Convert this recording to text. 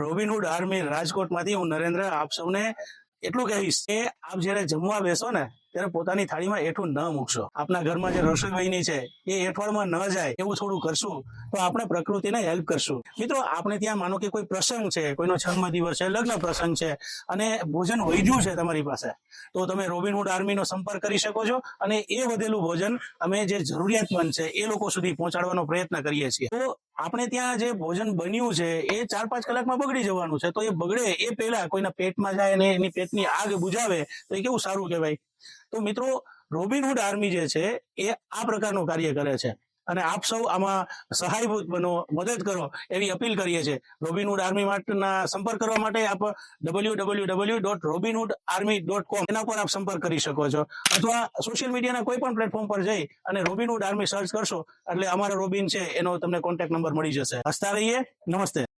રોબિનહુડ army રાજકોટમાંથી હું નરેન્દ્ર આપ સૌને એટલું કહીશ કે આપ જયારે જમવા બેસો ને ત્યારે પોતાની થાળીમાં એઠું ન મૂકશો. આપના ઘરમાં જે રસોઈ બની છે એ એઠવાડમાં ન જાય એવું થોડું કરશું તો આપણે પ્રકૃતિને હેલ્પ કરશું. મિત્રો, આપણે ત્યાં માનો કે કોઈ પ્રસંગ છે, કોઈનો જન્મદિવસ છે, લગ્ન પ્રસંગ છે અને ભોજન વધ્યું છે તમારી પાસે, તો તમે રોબિનહુડ આર્મીનો સંપર્ક કરી શકો છો અને એ વધેલું ભોજન અમે જે જરૂરિયાતમંદ છે એ લોકો સુધી પહોંચાડવાનો પ્રયત્ન કરીએ છીએ. તો આપણે ત્યાં જે ભોજન બન્યું છે એ 4-5 કલાકમાં બગડી જવાનું છે, તો એ બગડે એ પહેલા કોઈના પેટમાં જાય અને એની પેટની આગ બુઝાવે તો એ કેવું સારું કહેવાય. તો મિત્રો, રોબિનહુડ આર્મી જે છે એ આ પ્રકારનું કાર્ય કરે છે અને આપ સૌ આમાં સહાયભૂત બનો, મદદ કરો એવી અપીલ કરીએ છીએ. રોબિનહુડ આર્મી માટેના સંપર્ક કરવા માટે આપ www.robinhood.army.com એના પર આપ સંપર્ક કરી શકો છો, અથવા સોશિયલ મીડિયાના કોઈ પણ પ્લેટફોર્મ પર જઈ અને રોબિનહુડ આર્મી સર્ચ કરશો એટલે અમારો રોબિન છે એનો તમને કોન્ટેક્ટ નંબર મળી જશે. હસતા રહીએ. નમસ્તે.